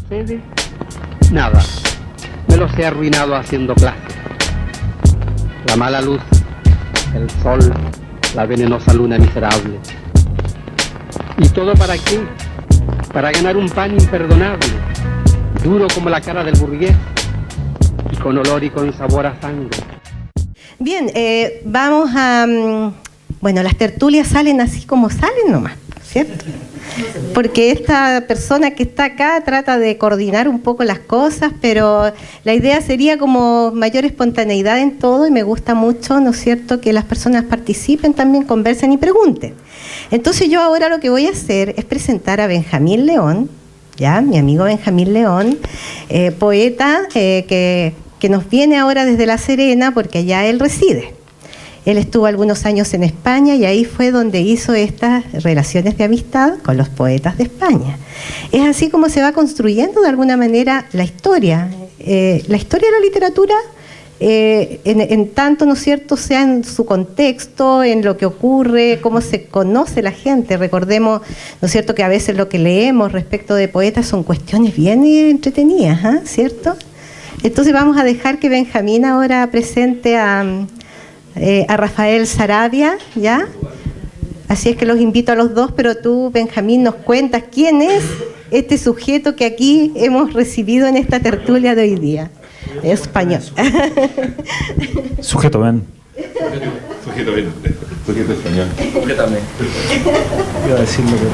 sucede? Nada. Me los he arruinado haciendo clases. La mala luz, el sol, la venenosa luna miserable. ¿Y todo para qué? Para ganar un pan imperdonable, duro como la cara del burgués, y con olor y con sabor a sangre. Bien, vamos a... Bueno, las tertulias salen así como salen nomás, ¿cierto? Porque esta persona que está acá trata de coordinar un poco las cosas, pero la idea sería como mayor espontaneidad en todo, y me gusta mucho, ¿no es cierto?, que las personas participen también, conversen y pregunten. Entonces yo ahora lo que voy a hacer es presentar a Benjamín León, ¿ya? Mi amigo Benjamín León, poeta que nos viene ahora desde La Serena, porque allá él reside. Él estuvo algunos años en España y ahí fue donde hizo estas relaciones de amistad con los poetas de España. Es así como se va construyendo de alguna manera la historia. La historia de la literatura, en tanto, ¿no es cierto?, sea en su contexto, en lo que ocurre, cómo se conoce la gente. Recordemos, ¿no es cierto?, que a veces lo que leemos respecto de poetas son cuestiones bien entretenidas, ¿eh? ¿Cierto? Entonces vamos a dejar que Benjamín ahora presente a Rafael Saravia, ¿ya? Así es que los invito a los dos, pero tú, Benjamín, nos cuentas quién es este sujeto que aquí hemos recibido en esta tertulia de hoy día. Español. Sujeto, ven. Sujeto, ven. Sujeto español. Sujetame. Iba a decirlo, pero...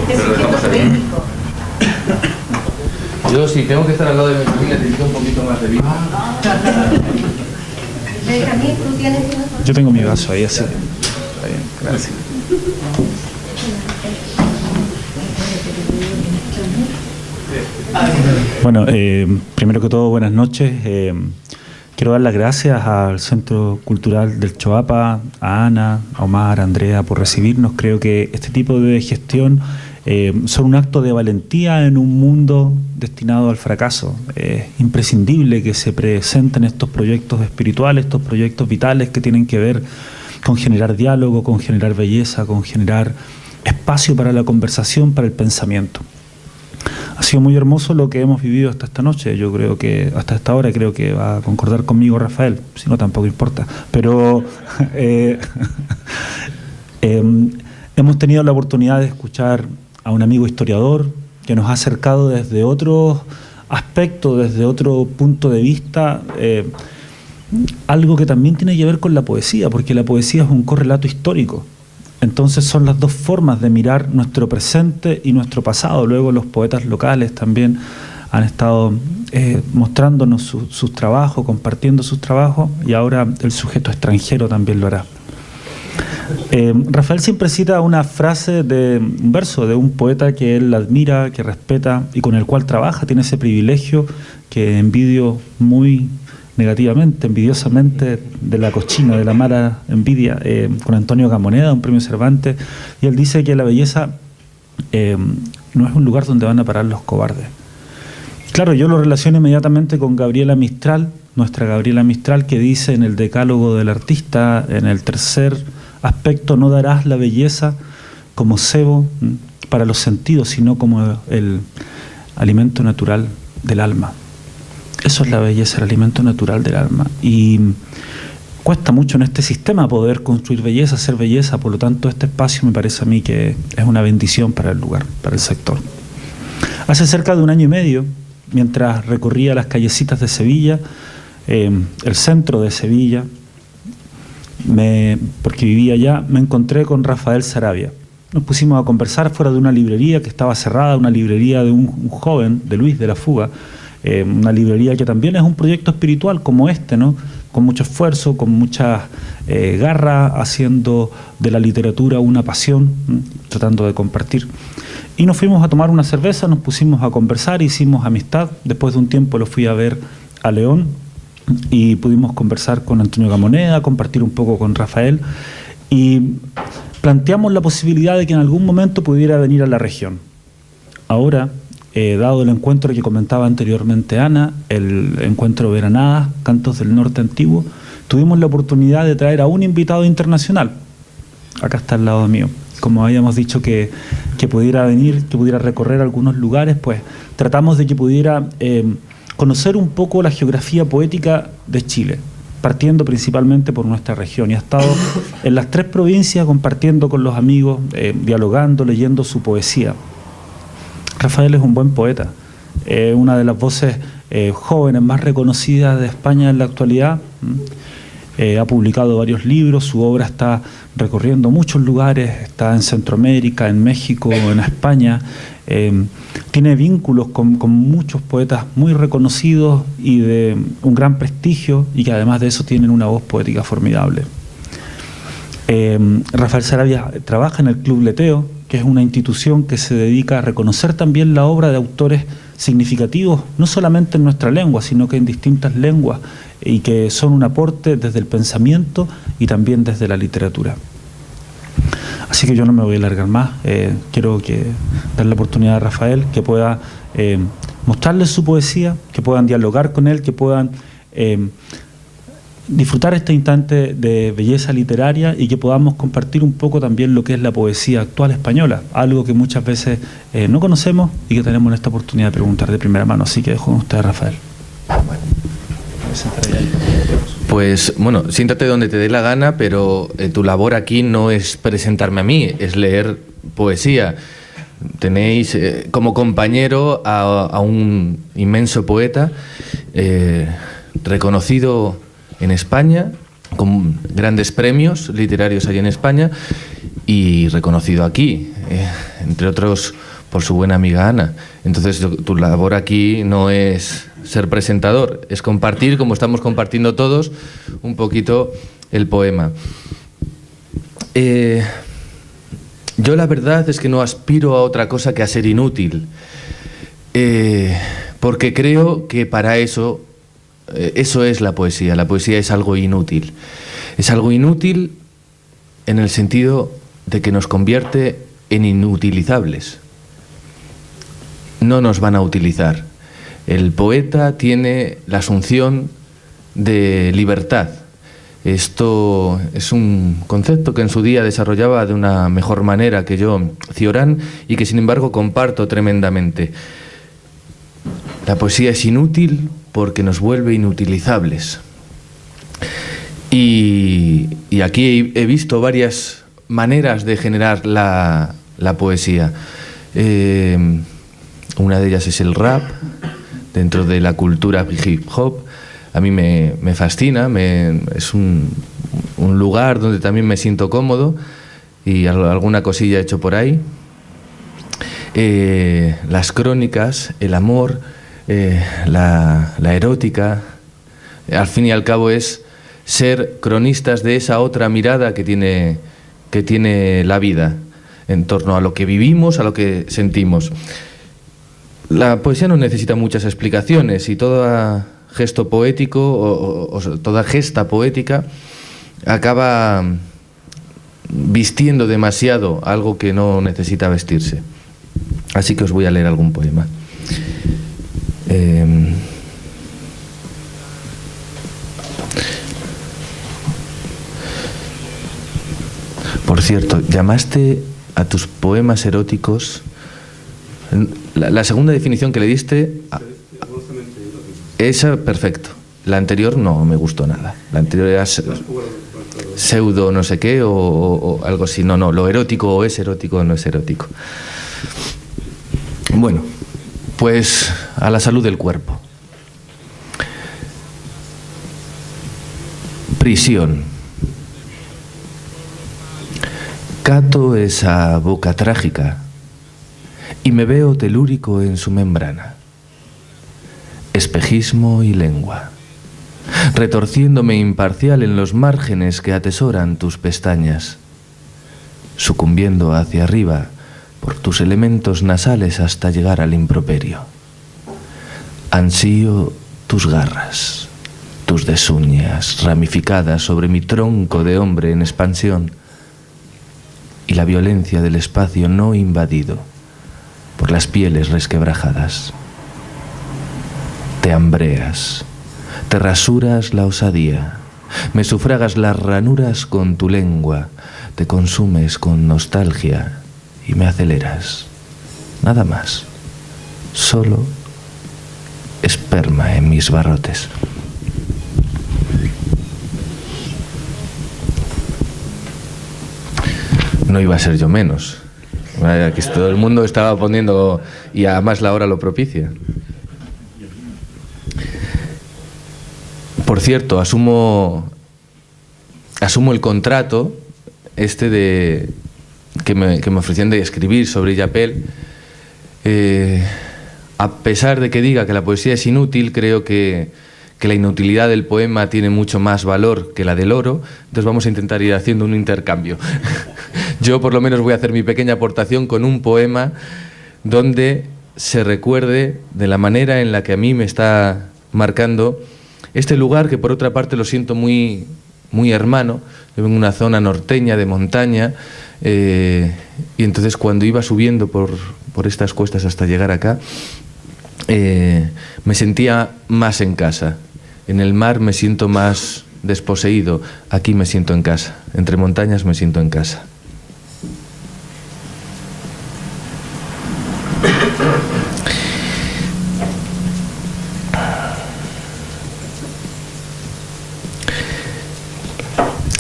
Este sujeto poético. Yo, si tengo que estar al lado de mi familia, necesito un poquito más de vida. Benjamín, ¿tú tienes una? Yo tengo mi vaso ahí, así que... Está bien, gracias. Bueno, primero que todo, buenas noches. Quiero dar las gracias al Centro Cultural del Choapa, a Ana, a Omar, a Andrea por recibirnos. Creo que este tipo de gestión son un acto de valentía en un mundo destinado al fracaso. Es imprescindible que se presenten estos proyectos espirituales, estos proyectos vitales que tienen que ver con generar diálogo, con generar belleza, con generar espacio para la conversación, para el pensamiento. Ha sido muy hermoso lo que hemos vivido hasta esta noche. Yo creo que hasta esta hora creo que va a concordar conmigo Rafael, si no tampoco importa. Pero hemos tenido la oportunidad de escuchar a un amigo historiador que nos ha acercado desde otros aspectos, desde otro punto de vista, algo que también tiene que ver con la poesía, porque la poesía es un correlato histórico. Entonces son las dos formas de mirar nuestro presente y nuestro pasado. Luego los poetas locales también han estado mostrándonos sus trabajos, compartiendo sus trabajos, y ahora el sujeto extranjero también lo hará. Rafael siempre cita una frase de un verso de un poeta que él admira, que respeta y con el cual trabaja. Tiene ese privilegio que envidio muy negativamente, envidiosamente, de la cochina, de la mala envidia, con Antonio Gamoneda, un premio Cervantes, y él dice que la belleza no es un lugar donde van a parar los cobardes. Claro, yo lo relaciono inmediatamente con Gabriela Mistral, nuestra Gabriela Mistral, que dice en el Decálogo del Artista, en el tercer aspecto: no darás la belleza como cebo para los sentidos, sino como el alimento natural del alma. Eso es la belleza, el alimento natural del alma. Y cuesta mucho en este sistema poder construir belleza, hacer belleza. Por lo tanto, este espacio me parece a mí que es una bendición para el lugar, para el sector. Hace cerca de un año y medio, mientras recorría las callecitas de Sevilla, el centro de Sevilla, porque vivía allá, me encontré con Rafael Saravia. Nos pusimos a conversar fuera de una librería que estaba cerrada, una librería de un joven, de Luis de la Fuga, una librería que también es un proyecto espiritual como este, ¿no? Con mucho esfuerzo, con mucha garra, haciendo de la literatura una pasión, tratando de compartir. Y nos fuimos a tomar una cerveza, nos pusimos a conversar, hicimos amistad. Después de un tiempo lo fui a ver a León y pudimos conversar con Antonio Gamoneda, compartir un poco con Rafael, y planteamos la posibilidad de que en algún momento pudiera venir a la región. Ahora, dado el encuentro que comentaba anteriormente Ana, el encuentro Veranadas, Cantos del Norte Antiguo, tuvimos la oportunidad de traer a un invitado internacional. Acá está al lado mío. como habíamos dicho que pudiera venir, que pudiera recorrer algunos lugares, pues tratamos de que pudiera conocer un poco la geografía poética de Chile, partiendo principalmente por nuestra región, y ha estado en las 3 provincias compartiendo con los amigos, dialogando, leyendo su poesía. Rafael es un buen poeta, una de las voces jóvenes más reconocidas de España en la actualidad. Ha publicado varios libros, su obra está recorriendo muchos lugares, está en Centroamérica, en México, en España. Tiene vínculos con muchos poetas muy reconocidos y de un gran prestigio, y que además de eso tienen una voz poética formidable. Rafael Saravia trabaja en el Club Leteo, que es una institución que se dedica a reconocer también la obra de autores significativos, no solamente en nuestra lengua, sino que en distintas lenguas, y que son un aporte desde el pensamiento y también desde la literatura. Así que yo no me voy a alargar más, quiero darle la oportunidad a Rafael, que pueda mostrarles su poesía, que puedan dialogar con él, que puedan disfrutar este instante de belleza literaria, y que podamos compartir un poco también lo que es la poesía actual española, algo que muchas veces no conocemos y que tenemos esta oportunidad de preguntar de primera mano. Así que dejo con usted, Rafael. Pues bueno, siéntate donde te dé la gana, pero tu labor aquí no es presentarme a mí, es leer poesía. Tenéis como compañero a un inmenso poeta, reconocido en España, con grandes premios literarios allí en España, y reconocido aquí, entre otros por su buena amiga Ana. Entonces tu labor aquí no es ser presentador, es compartir, como estamos compartiendo todos, un poquito el poema. Yo la verdad es que no aspiro a otra cosa que a ser inútil, porque creo que para eso es la poesía. La poesía es algo inútil. Es algo inútil en el sentido de que nos convierte en inutilizables. No nos van a utilizar. El poeta tiene la asunción de libertad. Esto es un concepto que en su día desarrollaba de una mejor manera que yo Cioran, y que sin embargo comparto tremendamente. La poesía es inútil porque nos vuelve inutilizables. Y aquí he visto varias maneras de generar la poesía. Una de ellas es el rap, dentro de la cultura hip hop. A mí me fascina, es un lugar donde también me siento cómodo, y alguna cosilla he hecho por ahí. Las crónicas, el amor, la erótica, al fin y al cabo es ser cronistas de esa otra mirada que tiene la vida en torno a lo que vivimos, a lo que sentimos. La poesía no necesita muchas explicaciones, y todo gesto poético o toda gesta poética acaba vistiendo demasiado algo que no necesita vestirse. Así que os voy a leer algún poema. Por cierto, llamaste a tus poemas eróticos... La segunda definición que le diste, esa, perfecto. La anterior no me gustó nada. La anterior era pseudo no sé qué o algo así. No, lo erótico o es erótico o no es erótico. Bueno, pues a la salud del cuerpo. Prisión. Cato esa boca trágica y me veo telúrico en su membrana. Espejismo y lengua, retorciéndome imparcial en los márgenes que atesoran tus pestañas, sucumbiendo hacia arriba por tus elementos nasales hasta llegar al improperio. Ansío tus garras, tus desuñas ramificadas sobre mi tronco de hombre en expansión, y la violencia del espacio no invadido por las pieles resquebrajadas. Te hambreas, te rasuras la osadía, me sufragas las ranuras con tu lengua, te consumes con nostalgia y me aceleras. Nada más. Solo esperma en mis barrotes. No iba a ser yo menos. Que todo el mundo estaba poniendo, y además la hora lo propicia. Por cierto, asumo el contrato de que me ofrecían de escribir sobre Illapel. A pesar de que diga que la poesía es inútil, creo que la inutilidad del poema tiene mucho más valor que la del oro, entonces vamos a intentar ir haciendo un intercambio. Yo por lo menos voy a hacer mi pequeña aportación con un poema donde se recuerde de la manera en la que a mí me está marcando este lugar, que por otra parte lo siento muy, muy hermano. Yo vengo de una zona norteña, de montaña, y entonces cuando iba subiendo por estas cuestas hasta llegar acá, me sentía más en casa. En el mar me siento más desposeído, aquí me siento en casa. Entre montañas me siento en casa.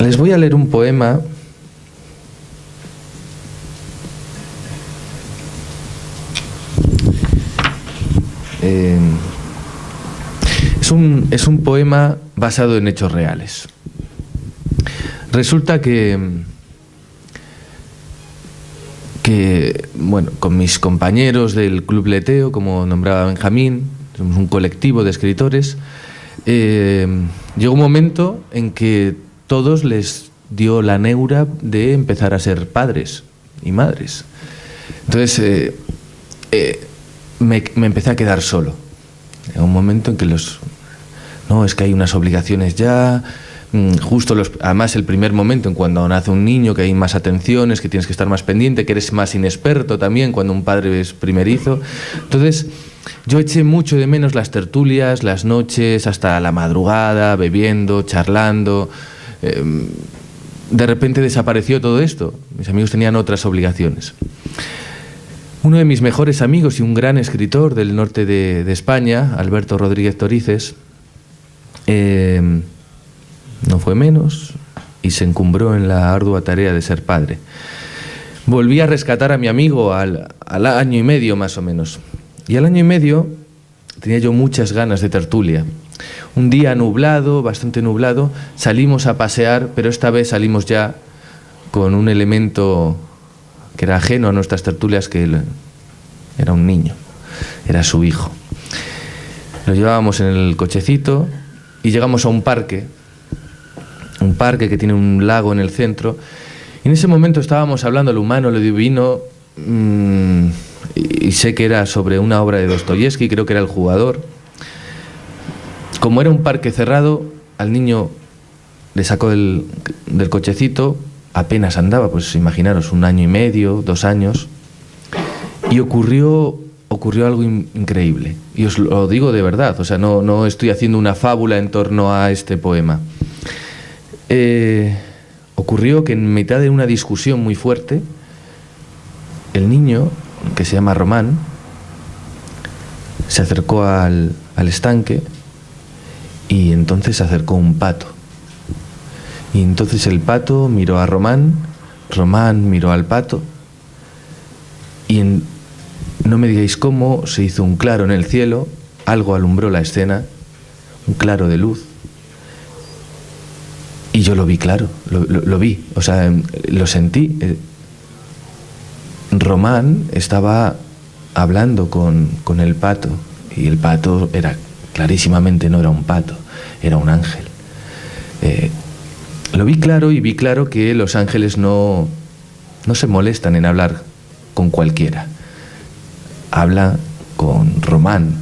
Les voy a leer un poema es un poema basado en hechos reales. Resulta que bueno, con mis compañeros del Club Leteo, como nombraba Benjamín, somos un colectivo de escritores, llegó un momento en que todos les dio la neura de empezar a ser padres y madres. Entonces me empecé a quedar solo. En un momento en que no, es que hay unas obligaciones ya, justo además el primer momento en cuando nace un niño, que hay más atenciones, que tienes que estar más pendiente, que eres más inexperto también cuando un padre es primerizo. Entonces yo eché mucho de menos las tertulias, las noches, hasta la madrugada, bebiendo, charlando. De repente desapareció todo esto. Mis amigos tenían otras obligaciones. Uno de mis mejores amigos y un gran escritor del norte de España, Alberto Rodríguez Torices, no fue menos y se encumbró en la ardua tarea de ser padre. Volví a rescatar a mi amigo al año y medio más o menos. Y al año y medio tenía yo muchas ganas de tertulia. Un día nublado, bastante nublado, salimos a pasear, pero esta vez salimos ya con un elemento que era ajeno a nuestras tertulias, que él era un niño, era su hijo. Lo llevábamos en el cochecito y llegamos a un parque que tiene un lago en el centro, y en ese momento estábamos hablando de lo humano, lo divino, y sé que era sobre una obra de Dostoyevsky, creo que era El jugador. Como era un parque cerrado, al niño le sacó del cochecito, apenas andaba, pues imaginaros, 1 año y medio, 2 años, y ocurrió algo increíble. Y os lo digo de verdad, o sea, no estoy haciendo una fábula en torno a este poema. Ocurrió que en mitad de una discusión muy fuerte, el niño, que se llama Román, se acercó al estanque, y entonces se acercó un pato. Y entonces el pato miró a Román, Román miró al pato, y no me digáis cómo, se hizo un claro en el cielo, algo alumbró la escena, un claro de luz. Y yo lo vi claro, lo vi, o sea, lo sentí. Román estaba hablando con el pato, y el pato clarísimamente no era un pato, era un ángel. Lo vi claro, y vi claro que los ángeles no se molestan en hablar con cualquiera. Habla con Román,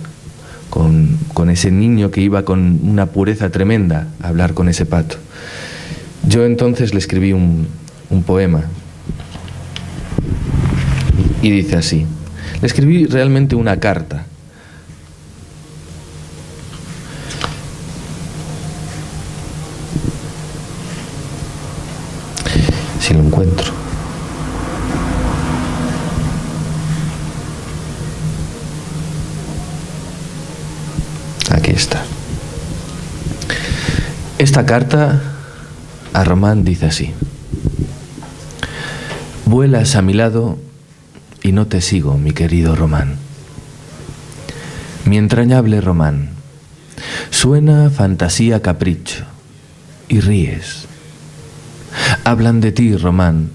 con ese niño que iba con una pureza tremenda a hablar con ese pato. Yo entonces le escribí un poema, y dice así. Le escribí realmente una carta. si lo encuentro. Aquí está. Esta carta a Román dice así: vuelas a mi lado y no te sigo, mi querido Román. Mi entrañable Román, suena fantasía capricho y ríes. Hablan de ti, Román,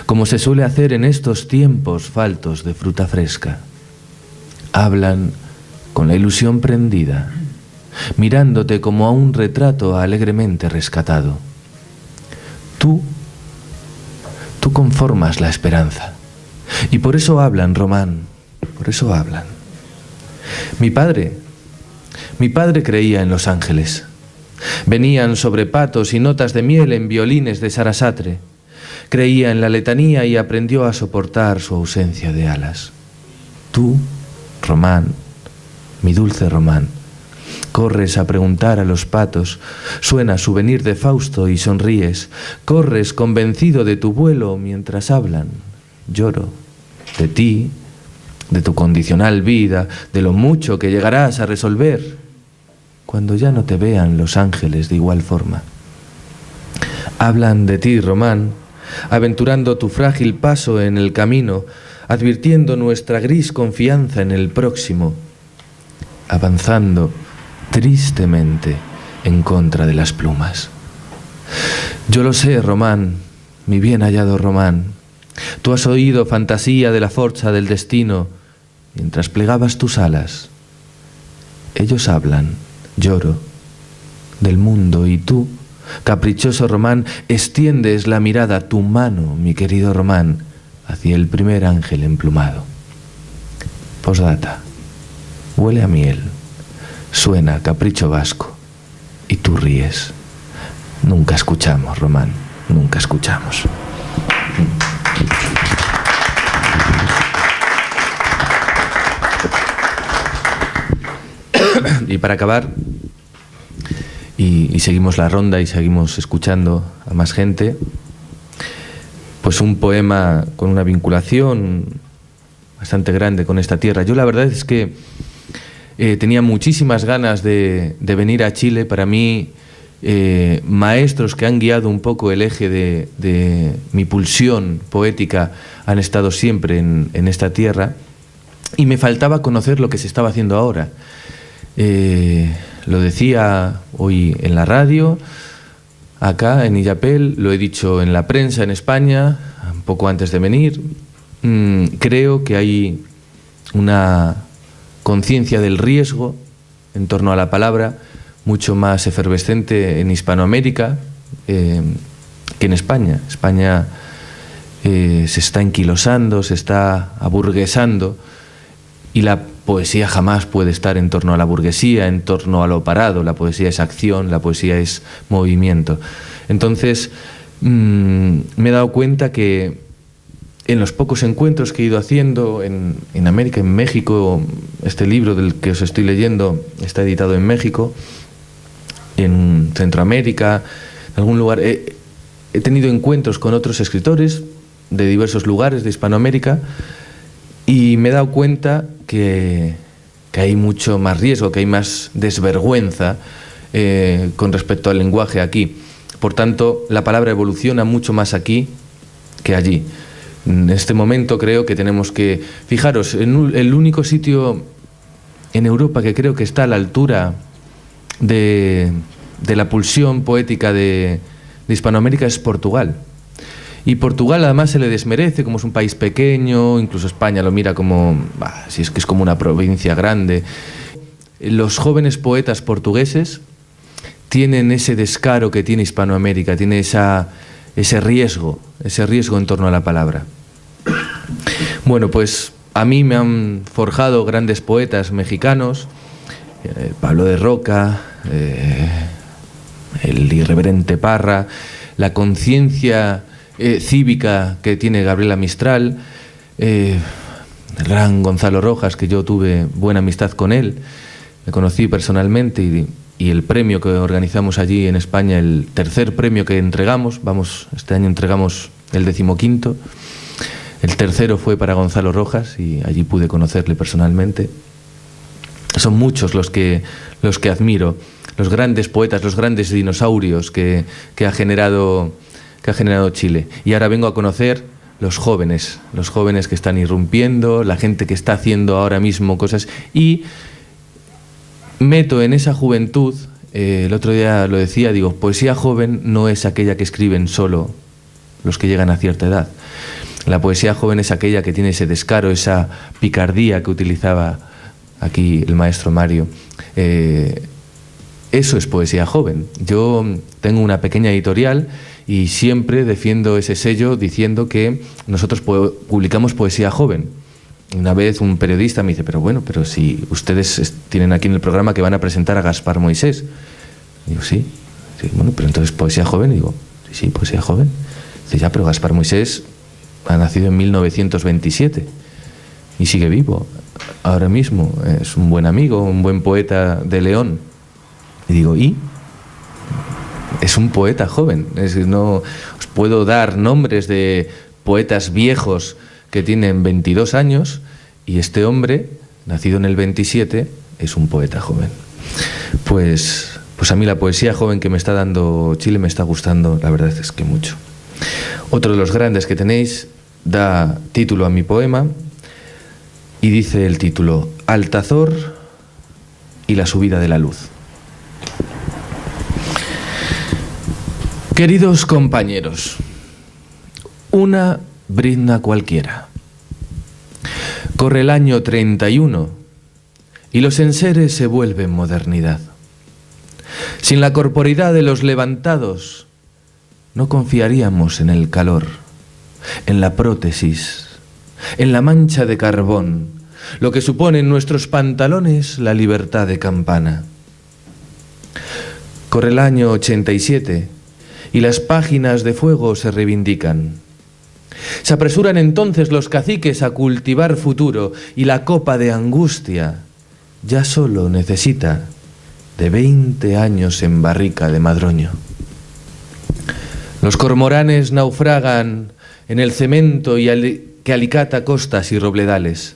como se suele hacer en estos tiempos faltos de fruta fresca. Hablan con la ilusión prendida, mirándote como a un retrato alegremente rescatado. Tú conformas la esperanza. Y por eso hablan, Román, por eso hablan. Mi padre creía en los ángeles. Venían sobre patos y notas de miel en violines de Sarasate. Creía en la letanía y aprendió a soportar su ausencia de alas. Tú, Román, mi dulce Román, corres a preguntar a los patos, suena Souvenir de Fausto y sonríes. Corres convencido de tu vuelo mientras hablan. Lloro de ti, de tu condicional vida, de lo mucho que llegarás a resolver cuando ya no te vean los ángeles de igual forma. Hablan de ti, Román, aventurando tu frágil paso en el camino, advirtiendo nuestra gris confianza en el próximo, avanzando tristemente en contra de las plumas. Yo lo sé, Román, mi bien hallado Román. Tú has oído fantasía de la forza del destino mientras plegabas tus alas. Ellos hablan, lloro, del mundo y tú, caprichoso Román, extiendes la mirada, tu mano, mi querido Román, hacia el primer ángel emplumado. Posdata, huele a miel, suena capricho vasco y tú ríes. Nunca escuchamos, Román, nunca escuchamos. Y para acabar, y seguimos la ronda y seguimos escuchando a más gente, pues un poema con una vinculación bastante grande con esta tierra. Yo la verdad es que tenía muchísimas ganas de venir a Chile. Para mí, maestros que han guiado un poco el eje de mi pulsión poética han estado siempre en esta tierra, y me faltaba conocer lo que se estaba haciendo ahora. Lo decía hoy en la radio, acá en Illapel, lo he dicho en la prensa en España, un poco antes de venir. Creo que hay una conciencia del riesgo en torno a la palabra mucho más efervescente en Hispanoamérica que en España. España se está enquilosando, se está aburguesando, y la poesía jamás puede estar en torno a la burguesía, en torno a lo parado. La poesía es acción, la poesía es movimiento. Entonces, me he dado cuenta que en los pocos encuentros que he ido haciendo en América, en México, este libro del que os estoy leyendo está editado en México, en Centroamérica, en algún lugar, he tenido encuentros con otros escritores de diversos lugares de Hispanoamérica, y me he dado cuenta que hay mucho más riesgo, que hay más desvergüenza con respecto al lenguaje aquí. Por tanto, la palabra evoluciona mucho más aquí que allí. En este momento creo que tenemos que... Fijaros, el único sitio en Europa que creo que está a la altura de la pulsión poética de Hispanoamérica es Portugal. Y Portugal además se le desmerece, como es un país pequeño, incluso España lo mira como, si es que es como una provincia grande. Los jóvenes poetas portugueses tienen ese descaro que tiene Hispanoamérica, tiene ese riesgo en torno a la palabra. Bueno, pues a mí me han forjado grandes poetas mexicanos, Pablo de Roca, el irreverente Parra, la conciencia cívica que tiene Gabriela Mistral, el gran Gonzalo Rojas, que yo tuve buena amistad con él, me conocí personalmente, y el premio que organizamos allí en España, el tercer premio que entregamos, este año entregamos el 15º. El tercero fue para Gonzalo Rojas y allí pude conocerle personalmente. Son muchos los que admiro, los grandes poetas, los grandes dinosaurios que ha generado Chile. Y ahora vengo a conocer los jóvenes que están irrumpiendo, la gente que está haciendo ahora mismo cosas, y meto en esa juventud, el otro día lo decía, digo, poesía joven no es aquella que escriben solo los que llegan a cierta edad. La poesía joven es aquella que tiene ese descaro, esa picardía que utilizaba aquí el maestro Mario. Eso es poesía joven. Yo tengo una pequeña editorial y siempre defiendo ese sello diciendo que nosotros publicamos poesía joven. Una vez un periodista me dice, pero si ustedes tienen aquí en el programa que van a presentar a Gaspar Moisés. Y digo, sí, bueno, pero entonces poesía joven. Y digo, sí, poesía joven. Dice, ya, pero Gaspar Moisés ha nacido en 1927 y sigue vivo ahora mismo. Es un buen amigo, un buen poeta de León. Y digo, ¿y? Es un poeta joven. No os puedo dar nombres de poetas viejos que tienen 22 años y este hombre, nacido en el 27, es un poeta joven. Pues a mí la poesía joven que me está dando Chile me está gustando, la verdad es que mucho. Otro de los grandes que tenéis da título a mi poema y dice el título Altazor y la subida de la luz. Queridos compañeros, una brizna cualquiera. Corre el año 31 y los enseres se vuelven modernidad. Sin la corporidad de los levantados, no confiaríamos en el calor, en la prótesis, en la mancha de carbón, lo que supone en nuestros pantalones la libertad de campana. Corre el año 87 y las páginas de fuego se reivindican. Se apresuran entonces los caciques a cultivar futuro y la copa de angustia ya solo necesita de 20 años en barrica de madroño. Los cormoranes naufragan en el cemento que alicata costas y robledales.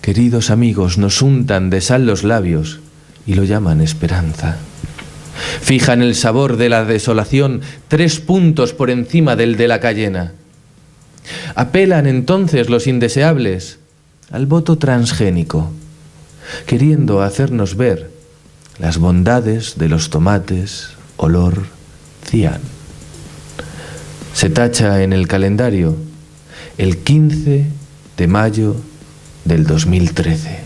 Queridos amigos, nos untan de sal los labios y lo llaman esperanza. Fijan el sabor de la desolación 3 puntos por encima del de la cayena. Apelan entonces los indeseables al voto transgénico, queriendo hacernos ver las bondades de los tomates olor cian. Se tacha en el calendario el 15 de mayo del 2013.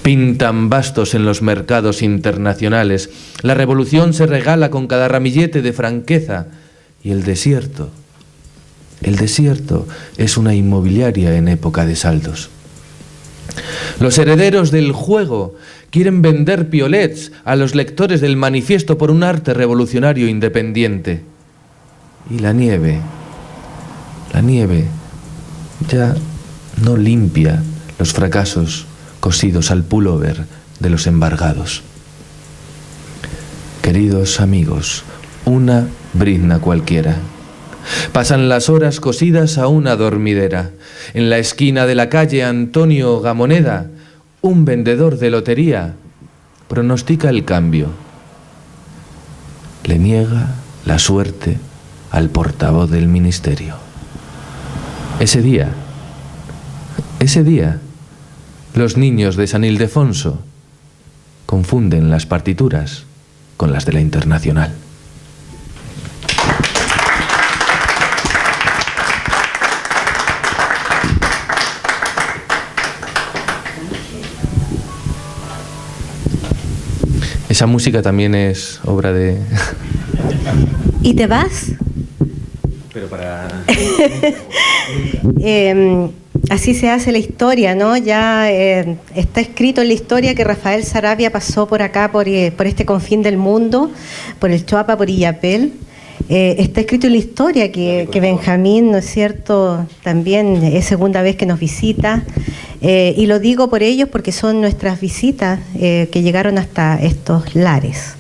Pintan bastos en los mercados internacionales. La revolución se regala con cada ramillete de franqueza. Y el desierto es una inmobiliaria en época de saldos. Los herederos del juego quieren vender piolets a los lectores del manifiesto por un arte revolucionario independiente. Y la nieve ya no limpia los fracasos cosidos al pullover de los embargados. Queridos amigos, una brizna cualquiera. Pasan las horas cosidas a una dormidera. En la esquina de la calle Antonio Gamoneda, un vendedor de lotería pronostica el cambio. Le niega la suerte al portavoz del ministerio. Ese día, los niños de San Ildefonso confunden las partituras con las de la Internacional. Esa música también es obra de... ¿Y te vas? Pero para... Así se hace la historia, ¿no? Ya está escrito en la historia que Rafael Saravia pasó por acá, por este confín del mundo, por el Choapa, por Illapel. Está escrito en la historia que Benjamín, ¿no es cierto?, también es segunda vez que nos visita. Y lo digo por ellos porque son nuestras visitas que llegaron hasta estos lares.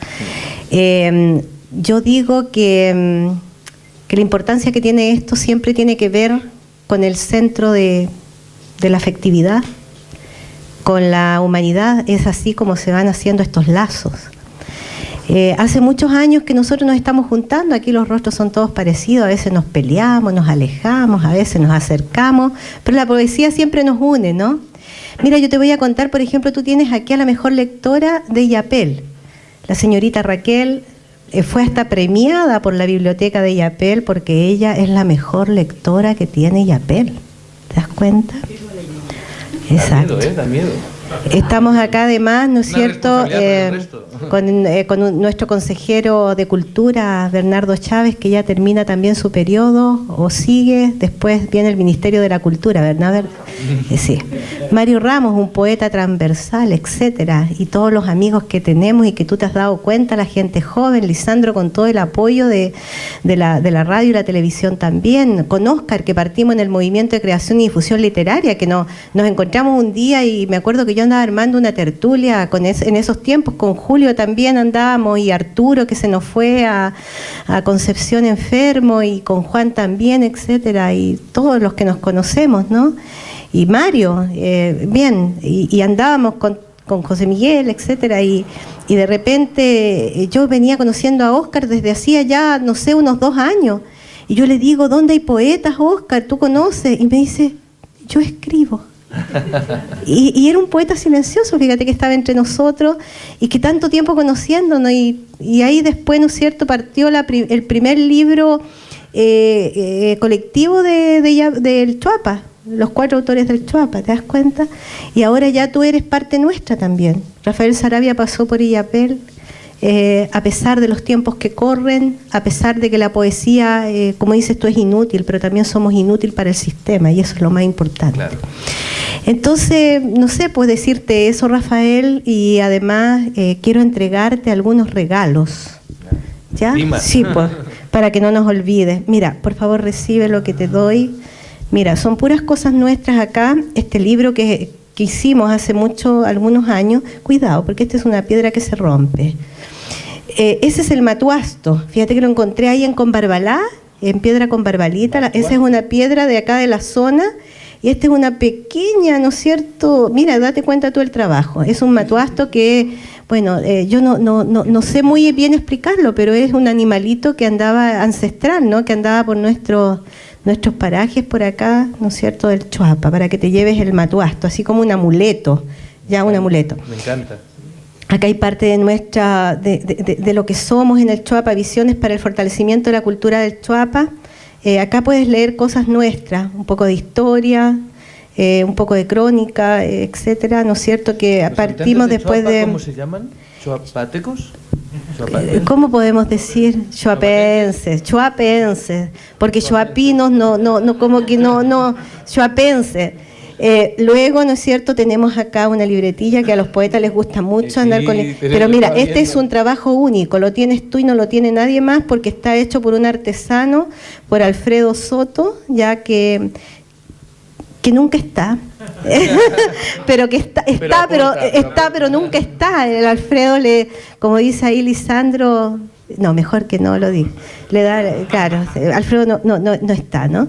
Yo digo que que la importancia que tiene esto siempre tiene que ver con el centro de la afectividad, con la humanidad. Es así como se van haciendo estos lazos. Hace muchos años que nosotros nos estamos juntando, aquí los rostros son todos parecidos, a veces nos peleamos, nos alejamos, a veces nos acercamos, pero la poesía siempre nos une, ¿no? Mira, yo te voy a contar, por ejemplo, tú tienes aquí a la mejor lectora de Illapel, la señorita Raquel. Fue hasta premiada por la biblioteca de Illapel porque ella es la mejor lectora que tiene Illapel. ¿Te das cuenta? Exacto. Da miedo. Estamos acá además, ¿no es cierto?, con nuestro consejero de Cultura, Bernardo Chávez, que ya termina también su periodo, o sigue, después viene el Ministerio de la Cultura, ¿verdad? Sí. Mario Ramos, un poeta transversal, etcétera, y todos los amigos que tenemos y que tú te has dado cuenta, la gente joven, Lisandro con todo el apoyo de la radio y la televisión también, con Óscar, que partimos en el movimiento de creación y difusión literaria, que nos encontramos un día y me acuerdo que yo andaba armando una tertulia en esos tiempos, con Julio también andábamos, y Arturo, que se nos fue a Concepción enfermo, y con Juan también, etcétera, y todos los que nos conocemos, ¿no? Y Mario, bien, y andábamos con José Miguel, etcétera, y de repente yo venía conociendo a Óscar desde hacía ya, no sé, unos 2 años, y yo le digo, ¿dónde hay poetas, Óscar? ¿Tú conoces? Y me dice, yo escribo. Y era un poeta silencioso, fíjate, que estaba entre nosotros y que tanto tiempo conociéndonos, y ahí después, ¿no es cierto?, partió el primer libro colectivo del Chuapa, los 4 autores del Chuapa, ¿te das cuenta? Y ahora ya tú eres parte nuestra también. Rafael Saravia pasó por Illapel, a pesar de los tiempos que corren, a pesar de que la poesía, como dices tú, es inútil, pero también somos inútil para el sistema, y eso es lo más importante. Claro. Entonces, no sé, pues decirte eso, Rafael, y además quiero entregarte algunos regalos. ¿Ya? Dima. Sí, pues, para que no nos olvides. Mira, por favor, recibe lo que te doy. Mira, son puras cosas nuestras acá. Este libro que hicimos hace algunos años, cuidado, porque esta es una piedra que se rompe. Ese es el matuasto. Fíjate que lo encontré ahí en Conbarbalá, en piedra Conbarbalita. Esa es una piedra de acá de la zona. Y esta es una pequeña, ¿no es cierto? Mira, date cuenta tú el trabajo. Es un matuasto que, bueno, yo no sé muy bien explicarlo, pero es un animalito que andaba ancestral, ¿no? Que andaba por nuestros parajes por acá, ¿no es cierto?, del Chuapa, para que te lleves el matuasto, así como un amuleto, ya un amuleto. Me encanta. Acá hay parte de nuestra, de lo que somos en el Chuapa, visiones para el fortalecimiento de la cultura del Chuapa. Acá puedes leer cosas nuestras, un poco de historia, un poco de crónica, etcétera, ¿no es cierto? Que partimos después Chuapa, de... ¿Cómo se llaman? ¿Chuapatecos? ¿Cómo podemos decir? Chuapenses, porque chuapinos no, como que no, chuapenses. Luego, ¿no es cierto?, tenemos acá una libretilla que a los poetas les gusta mucho andar con... Pero mira, este es un trabajo único, lo tienes tú y no lo tiene nadie más, porque está hecho por un artesano, por Alfredo Soto, ya que nunca está, pero que está, pero nunca está. El Alfredo como dice ahí Lisandro, no, mejor que no lo diga. Le da, claro, Alfredo no está, ¿no?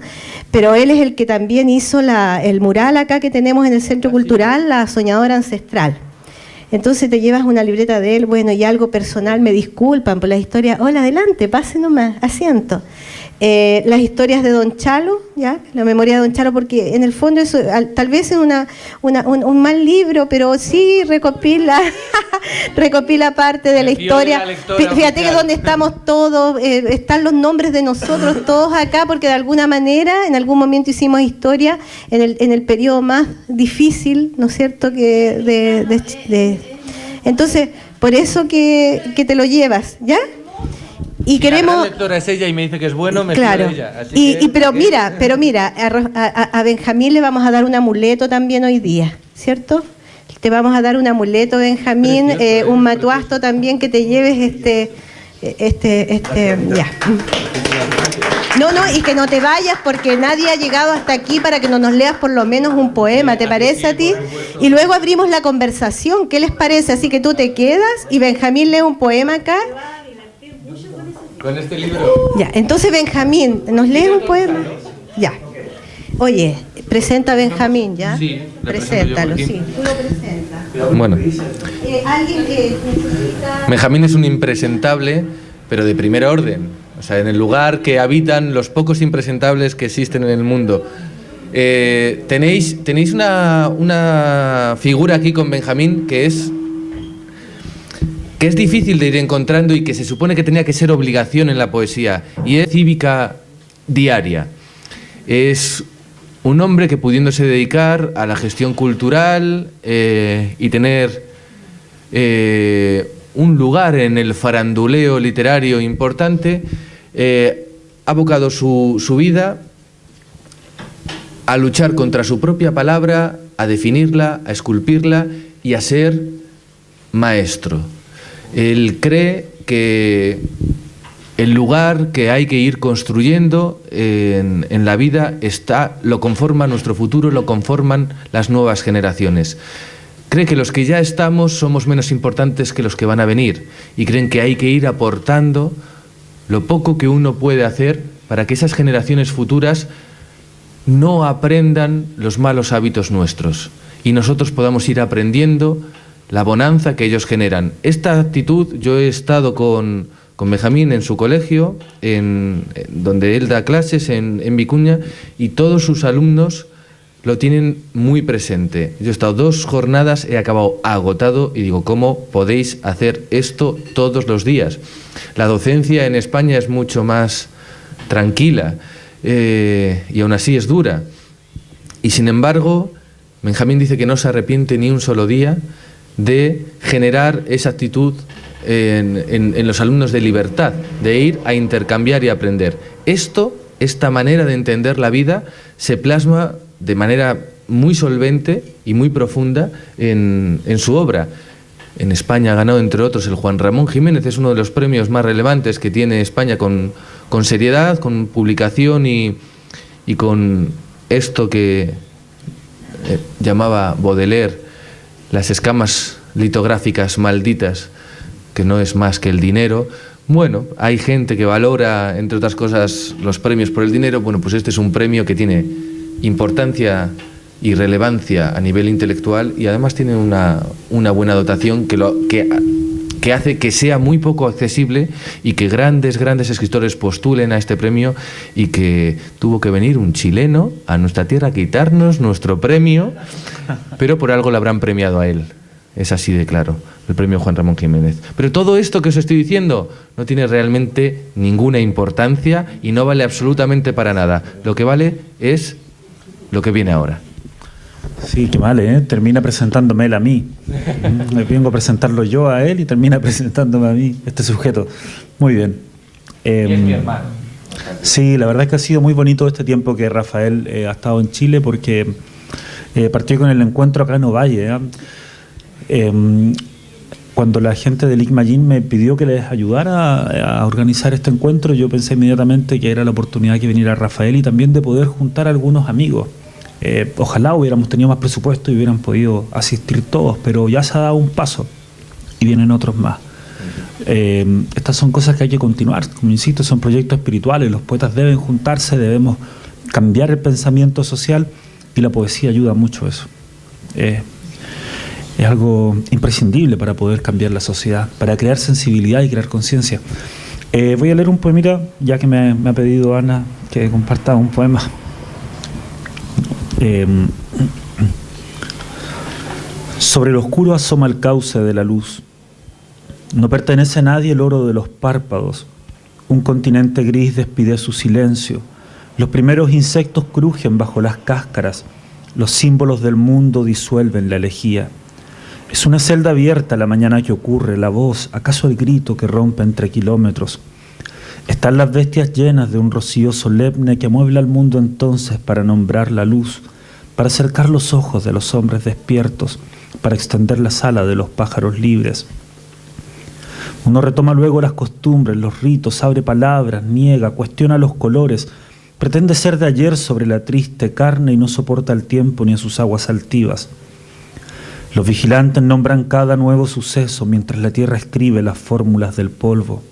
Pero él es el que también hizo el mural acá que tenemos en el Centro Cultural, La Soñadora Ancestral. Entonces te llevas una libreta de él, bueno, y algo personal, me disculpan por la historia. Hola, adelante, pase nomás, asiento. Las historias de Don Chalo, ¿ya? La memoria de Don Chalo, porque en el fondo eso, tal vez es un mal libro, pero sí recopila parte de la historia. Fíjate que donde estamos todos, están los nombres de nosotros todos acá, porque de alguna manera, en algún momento hicimos historia en el periodo más difícil, ¿no es cierto?, entonces, por eso que te lo llevas, ¿ya? Y queremos... La lectora es ella y me dice que es bueno, me claro. fío de ella. Así pero mira, a Benjamín le vamos a dar un amuleto también hoy día, ¿cierto? Te vamos a dar un amuleto, Benjamín, un matuasto también, que te lleves ya. No, y que no te vayas, porque nadie ha llegado hasta aquí para que no nos leas por lo menos un poema, ¿te parece a ti? Y luego abrimos la conversación, ¿qué les parece? Así que tú te quedas y Benjamín lee un poema acá. Con este libro. Ya, entonces Benjamín, ¿nos lee un poema? Ya. Oye, presenta a Benjamín, ¿ya? Sí, preséntalo, presento yo, sí. Tú lo presentas. Bueno, Alguien que necesita... Benjamín es un impresentable, pero de primer orden. O sea, en el lugar que habitan los pocos impresentables que existen en el mundo. Tenéis una figura aquí con Benjamín que es difícil de ir encontrando y que se supone que tenía que ser obligación en la poesía, y es cívica diaria. Es un hombre que, pudiéndose dedicar a la gestión cultural y tener un lugar en el faranduleo literario importante, ha abocado su vida a luchar contra su propia palabra, a definirla, a esculpirla y a ser maestro. Él cree que el lugar que hay que ir construyendo en la vida lo conforma nuestro futuro, lo conforman las nuevas generaciones. Cree que los que ya estamos somos menos importantes que los que van a venir, y creen que hay que ir aportando lo poco que uno puede hacer para que esas generaciones futuras no aprendan los malos hábitos nuestros y nosotros podamos ir aprendiendo la bonanza que ellos generan. Esta actitud, yo he estado con Benjamín en su colegio, donde él da clases en Vicuña, y todos sus alumnos lo tienen muy presente. Yo he estado 2 jornadas, he acabado agotado y digo, ¿cómo podéis hacer esto todos los días? La docencia en España es mucho más tranquila y aún así es dura. Y sin embargo, Benjamín dice que no se arrepiente ni un solo día de generar esa actitud en los alumnos de libertad, de ir a intercambiar y aprender. Esta manera de entender la vida se plasma de manera muy solvente y muy profunda en su obra. En España ha ganado, entre otros, el Juan Ramón Jiménez. Es uno de los premios más relevantes que tiene España, con seriedad, con publicación y con esto que llamaba Baudelaire las escamas litográficas malditas, que no es más que el dinero. Bueno, hay gente que valora, entre otras cosas, los premios por el dinero. Bueno, pues este es un premio que tiene importancia y relevancia a nivel intelectual, y además tiene una buena dotación que hace que sea muy poco accesible, y que grandes escritores postulen a este premio, y que tuvo que venir un chileno a nuestra tierra a quitarnos nuestro premio, pero por algo le habrán premiado a él. Es así de claro, el premio Juan Ramón Jiménez. Pero todo esto que os estoy diciendo no tiene realmente ninguna importancia y no vale absolutamente para nada. Lo que vale es lo que viene ahora. Sí, qué mal, ¿eh? Termina presentándome él a mí. Me vengo a presentarlo yo a él y termina presentándome a mí, este sujeto. Muy bien. Es mi hermano. Sí, la verdad es que ha sido muy bonito este tiempo que Rafael ha estado en Chile, porque partió con el encuentro acá en Ovalle. Cuando la gente del ICMAYIN me pidió que les ayudara a organizar este encuentro, yo pensé inmediatamente que era la oportunidad que viniera Rafael, y también de poder juntar a algunos amigos. Ojalá hubiéramos tenido más presupuesto y hubieran podido asistir todos, pero ya se ha dado un paso y vienen otros más. Estas son cosas que hay que continuar. Como insisto, son proyectos espirituales. Los poetas deben juntarse, debemos cambiar el pensamiento social, y la poesía ayuda mucho a eso. Es algo imprescindible para poder cambiar la sociedad, para crear sensibilidad y crear conciencia. Voy a leer un poemita, ya que me ha pedido Ana que comparta un poema. Sobre lo oscuro asoma el cauce de la luz. No pertenece a nadie el oro de los párpados. Un continente gris despide su silencio. Los primeros insectos crujen bajo las cáscaras. Los símbolos del mundo disuelven la elegía. Es una celda abierta la mañana que ocurre, la voz, acaso el grito que rompe entre kilómetros. Están las bestias llenas de un rocío solemne que amuebla al mundo entonces para nombrar la luz, para acercar los ojos de los hombres despiertos, para extender las alas de los pájaros libres. Uno retoma luego las costumbres, los ritos, abre palabras, niega, cuestiona los colores, pretende ser de ayer sobre la triste carne y no soporta el tiempo ni a sus aguas altivas. Los vigilantes nombran cada nuevo suceso mientras la tierra escribe las fórmulas del polvo.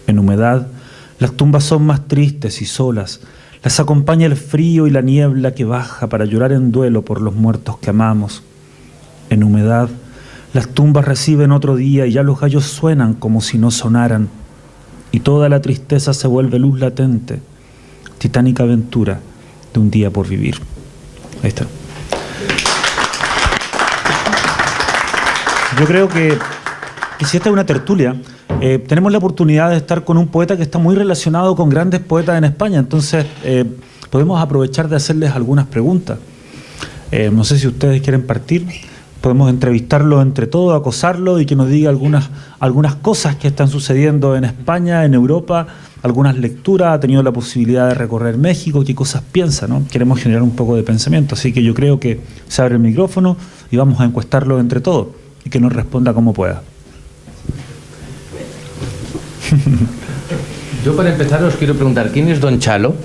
En humedad, Las tumbas son más tristes y solas. Las acompaña el frío y la niebla que baja para llorar en duelo por los muertos que amamos. En humedad, las tumbas reciben otro día y ya los gallos suenan como si no sonaran. Y toda la tristeza se vuelve luz latente, titánica aventura de un día por vivir. Ahí está. Yo creo que si esta es una tertulia, tenemos la oportunidad de estar con un poeta que está muy relacionado con grandes poetas en España, entonces podemos aprovechar de hacerles algunas preguntas. No sé si ustedes quieren partir, podemos entrevistarlo entre todos, acosarlo y que nos diga algunas cosas que están sucediendo en España, en Europa, algunas lecturas, ha tenido la posibilidad de recorrer México, qué cosas piensa, ¿no? Queremos generar un poco de pensamiento, así que yo creo que se abre el micrófono y vamos a encuestarlo entre todos y que nos responda como pueda. Yo para empezar os quiero preguntar, ¿quién es Don Chalo?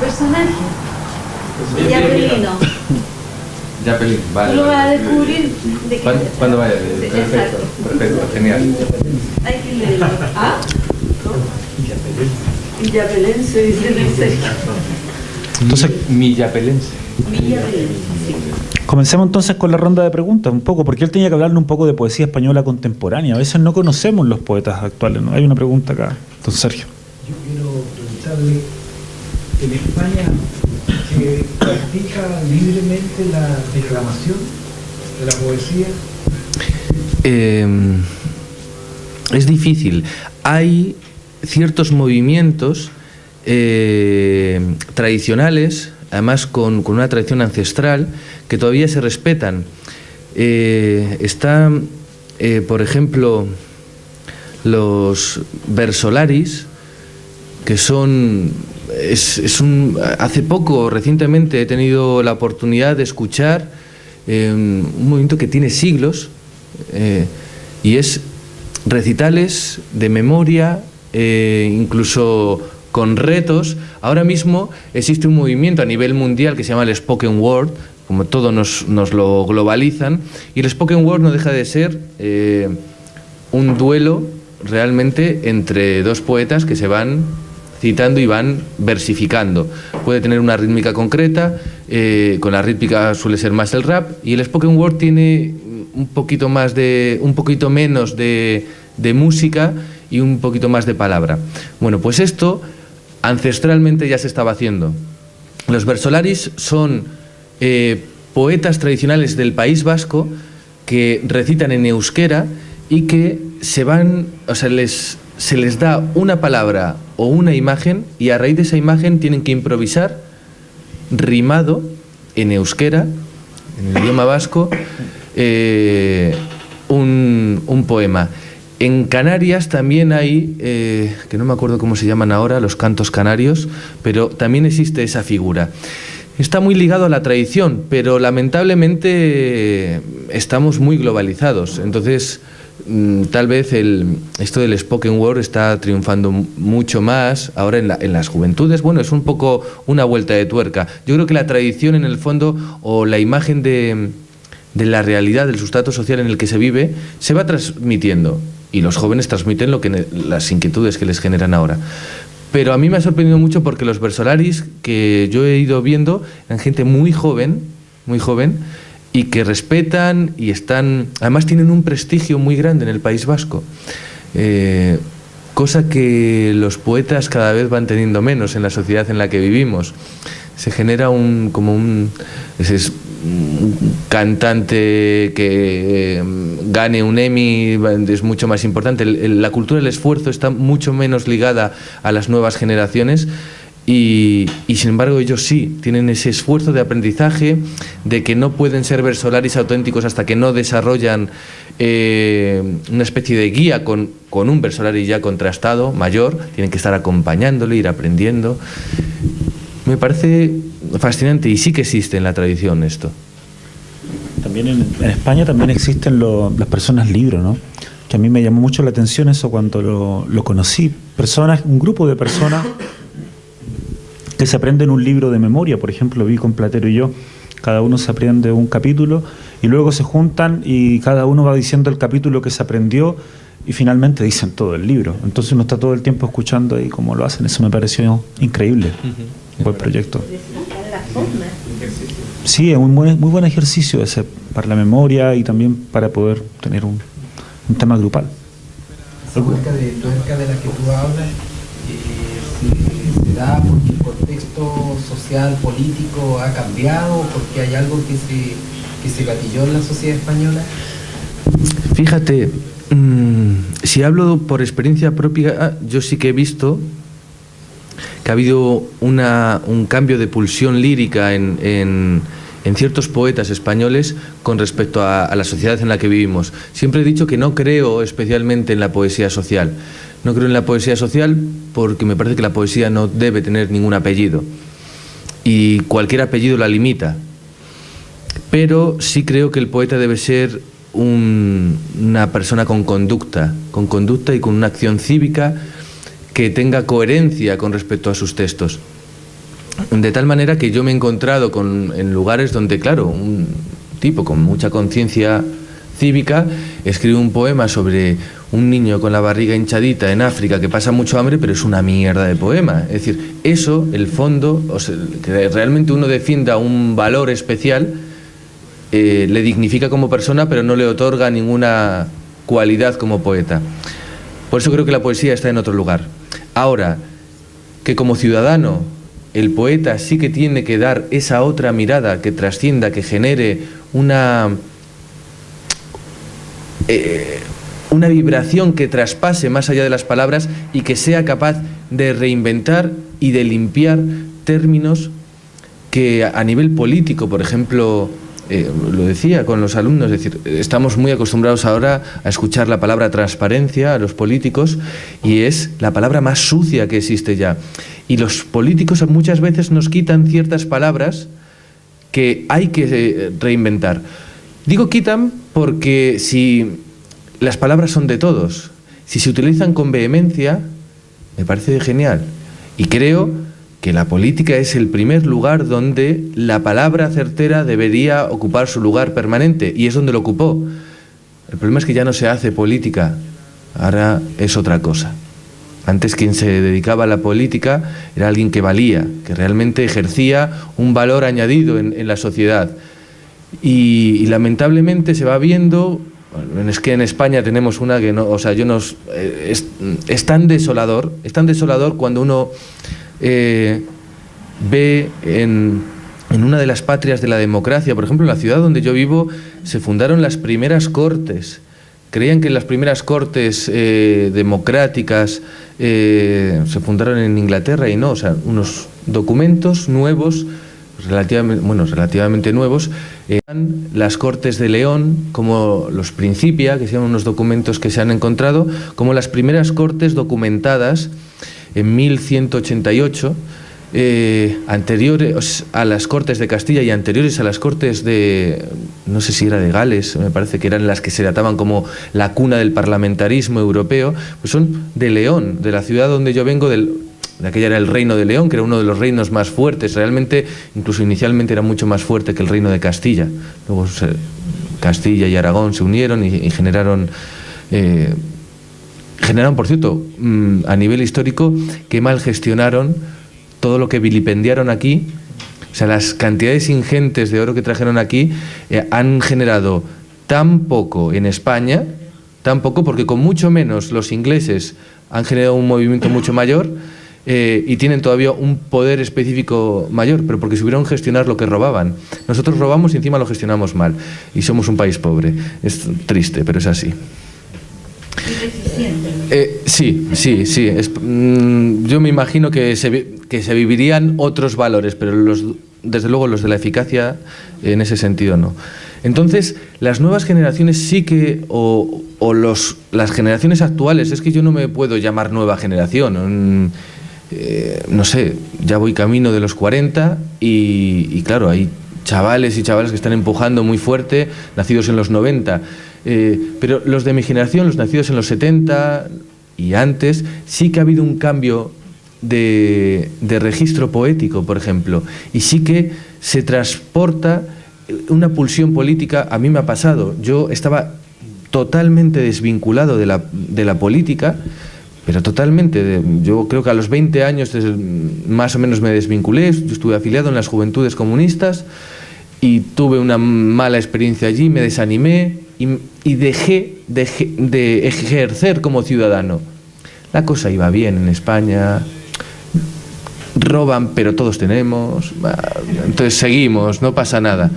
Personaje. Yapelino. Yapelín, vale. Tú lo vas a descubrir de qué. ¿Cuándo vaya? Perfecto, perfecto, genial. Hay que leerlo. ¿Ah? Yapelense, dice el Sergio. Entonces, Mi yapelense. comencemos entonces con la ronda de preguntas, un poco, porque él tenía que hablarle un poco de poesía española contemporánea. A veces no conocemos los poetas actuales, ¿no? Hay una pregunta acá, don Sergio. Yo quiero preguntarle, en España se practica libremente la declamación de la poesía. Es difícil. Hay ciertos movimientos tradicionales, además con una tradición ancestral, que todavía se respetan. Están, por ejemplo, los versolaris, que son... hace poco, recientemente, he tenido la oportunidad de escuchar un movimiento que tiene siglos, y es recitales de memoria, incluso con retos. Ahora mismo existe un movimiento a nivel mundial que se llama el Spoken Word, como todo nos lo globalizan, y el Spoken Word no deja de ser un duelo realmente entre dos poetas que se van citando y van versificando. Puede tener una rítmica concreta, con la rítmica suele ser más el rap, y el Spoken Word tiene un poquito menos de música y un poquito más de palabra. Bueno, pues esto ancestralmente ya se estaba haciendo. Los versolaris son poetas tradicionales del País Vasco que recitan en euskera y que se les da una palabra o una imagen, y a raíz de esa imagen tienen que improvisar rimado en euskera, en el idioma vasco, un poema. En Canarias también hay, que no me acuerdo cómo se llaman ahora, los cantos canarios, pero también existe esa figura. Está muy ligado a la tradición, pero lamentablemente estamos muy globalizados. Entonces, tal vez esto del spoken word está triunfando mucho más ahora en las juventudes. Bueno, es un poco una vuelta de tuerca. Yo creo que la tradición, en el fondo, o la imagen de la realidad, del sustrato social en el que se vive, se va transmitiendo. Y los jóvenes transmiten las inquietudes que les generan ahora. Pero a mí me ha sorprendido mucho porque los versolaris que yo he ido viendo eran gente muy joven, y que respetan y además tienen un prestigio muy grande en el País Vasco. Cosa que los poetas cada vez van teniendo menos en la sociedad en la que vivimos. Se genera un cantante que gane un Emmy es mucho más importante. La cultura del esfuerzo está mucho menos ligada a las nuevas generaciones, y sin embargo ellos sí tienen ese esfuerzo de aprendizaje, de que no pueden ser versolaris auténticos hasta que no desarrollan una especie de guía con un versolari ya contrastado, mayor. Tienen que estar acompañándole, ir aprendiendo. Me parece fascinante, y sí que existe en la tradición esto. También en España también existen las personas libro, ¿no? Que a mí me llamó mucho la atención eso cuando lo conocí. Un grupo de personas que se aprenden un libro de memoria. Por ejemplo, vi con Platero y yo cada uno se aprende un capítulo y luego se juntan y cada uno va diciendo el capítulo que se aprendió y finalmente dicen todo el libro. Entonces uno está todo el tiempo escuchando ahí cómo lo hacen. Eso me pareció increíble. Buen proyecto. Sí, es un muy buen ejercicio ese para la memoria y también para poder tener un tema grupal. Esa huelga de tuerca de la que tú hablas se da porque el contexto social, político ha cambiado, porque hay algo que se gatilló en la sociedad española. Fíjate, si hablo por experiencia propia, yo sí que he visto que ha habido un cambio de pulsión lírica en ciertos poetas españoles con respecto a la sociedad en la que vivimos. Siempre he dicho que no creo especialmente en la poesía social. No creo en la poesía social porque me parece que la poesía no debe tener ningún apellido y cualquier apellido la limita. Pero sí creo que el poeta debe ser una persona con conducta y con una acción cívica que tenga coherencia con respecto a sus textos. De tal manera que yo me he encontrado en lugares donde, claro, un tipo con mucha conciencia cívica escribe un poema sobre un niño con la barriga hinchadita en África que pasa mucho hambre, pero es una mierda de poema. Es decir, eso, el fondo, o sea, que realmente uno defienda un valor especial, le dignifica como persona, pero no le otorga ninguna cualidad como poeta. Por eso creo que la poesía está en otro lugar. Ahora, que como ciudadano el poeta sí que tiene que dar esa otra mirada que trascienda, que genere una vibración que traspase más allá de las palabras y que sea capaz de reinventar y de limpiar términos que a nivel político, por ejemplo, lo decía con los alumnos, es decir, estamos muy acostumbrados ahora a escuchar la palabra transparencia a los políticos y es la palabra más sucia que existe ya. Y los políticos muchas veces nos quitan ciertas palabras que hay que reinventar. Digo quitan porque si las palabras son de todos, si se utilizan con vehemencia, me parece genial. Y creo que la política es el primer lugar donde la palabra certera debería ocupar su lugar permanente, y es donde lo ocupó. El problema es que ya no se hace política, ahora es otra cosa. Antes quien se dedicaba a la política era alguien que valía, que realmente ejercía un valor añadido en la sociedad. Y lamentablemente se va viendo, bueno, es que en España tenemos una que no, o sea, es tan desolador cuando uno ve en una de las patrias de la democracia, por ejemplo, en la ciudad donde yo vivo, se fundaron las primeras cortes. Creían que las primeras cortes democráticas se fundaron en Inglaterra y no, o sea, unos documentos nuevos, relativamente nuevos, eran las Cortes de León, como los Principia, que son unos documentos que se han encontrado, como las primeras cortes documentadas en 1188, anteriores a las Cortes de Castilla y anteriores a las Cortes de, no sé si era de Gales, me parece que eran las que se databan como la cuna del parlamentarismo europeo, pues son de León, de la ciudad donde yo vengo, de aquella era el Reino de León, que era uno de los reinos más fuertes, realmente, incluso inicialmente era mucho más fuerte que el Reino de Castilla. Luego Castilla y Aragón se unieron y generaron, por cierto, a nivel histórico, que mal gestionaron todo lo que vilipendiaron aquí. O sea, las cantidades ingentes de oro que trajeron aquí han generado tan poco en España, tan poco, porque con mucho menos los ingleses han generado un movimiento mucho mayor, y tienen todavía un poder específico mayor, pero porque supieron gestionar lo que robaban. Nosotros robamos y encima lo gestionamos mal, y somos un país pobre. Es triste, pero es así. Sí. Yo me imagino que se vivirían otros valores, pero desde luego los de la eficacia en ese sentido no. Entonces, las nuevas generaciones sí que, las generaciones actuales, es que yo no me puedo llamar nueva generación, no sé, ya voy camino de los 40 y claro, hay chavales y chavalas que están empujando muy fuerte, nacidos en los 90, pero los de mi generación, los nacidos en los 70 y antes, sí que ha habido un cambio de registro poético, por ejemplo, y sí que se transporta una pulsión política. A mí me ha pasado, yo estaba totalmente desvinculado de la política, pero totalmente. Yo creo que a los 20 años más o menos me desvinculé. Yo estuve afiliado en las Juventudes Comunistas y tuve una mala experiencia allí, me desanimé y dejé de ejercer como ciudadano. La cosa iba bien en España, roban pero todos tenemos, entonces seguimos, no pasa nada.